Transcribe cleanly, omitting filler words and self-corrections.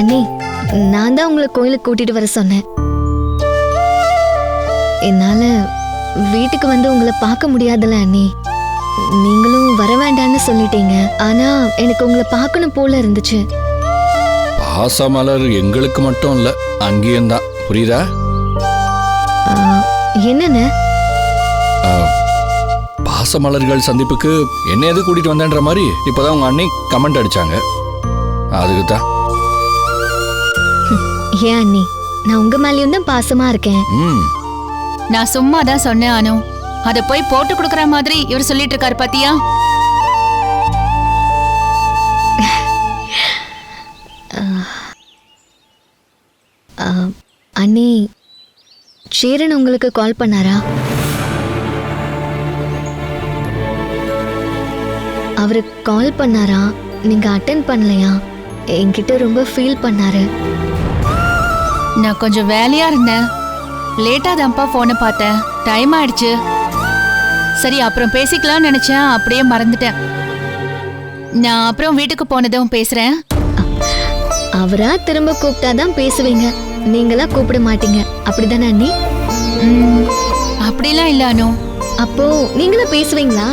அண்ணி, நான் தான் உங்களை கோயிலுக்கு கூட்டிட்டு வர சொன்னேன். என்னால வீட்டுக்கு வந்து உங்களை பார்க்க முடியாதுல்ல அண்ணி. நீங்களும் வர வேண்டாம்னு சொல்லிட்டீங்க. ஆனா எனக்கு உங்களை பார்க்கணும் போல இருந்துச்சு. பாசமலர் எங்களுக்கு மட்டும் இல்ல, அங்கேயும் தான். புரியுதா? என்னன்னு? பாசமலர்கள் சந்திப்புக்கு என்ன எது கூட்டிட்டு வந்தேன்ற மாதிரி இப்பதான் உங்க அண்ணி கமெண்ட் அடிச்சாங்க. அதுக்கு தான். ஏன் அண்ணி, நான் உங்க மேலயும் தான் பாசமா இருக்கேன். நான் சும்மா தான் சொன்னேன் அனு. அத போய் போட்டு கொடுக்கற மாதிரி இவர் சொல்லிட்டு இருக்காரு பாத்தியா? அண்ணி, சேரன் உங்களுக்கு கால் பண்ணாரா? அவரு கால் பண்ணாரா? நீங்க அட்டென்ட் பண்ணலையா? என்கிட்ட ரொம்ப ஃபீல் பண்ணாரு. நான் கொஞ்சம் வேலையா இருந்தேன். லேட்டா தான்ப்பா போனை பார்த்தேன். டைம் ஆயிடுச்சு. சரி, அப்புறம் பேசிக்கலாம்னு நினைச்சேன், அப்படியே மறந்துட்டேன். நான் அப்புறம் வீட்டுக்கு போனதும் பேசுறேன். அவரா திரும்ப கூப்பிட்டாதான் பேசுவீங்க, நீங்களா கூப்பிட மாட்டீங்க, அப்படிதானே அண்ணி? அப்படிலாம் இல்ல அனு. அப்போ நீங்களும் பேசுவீங்களா?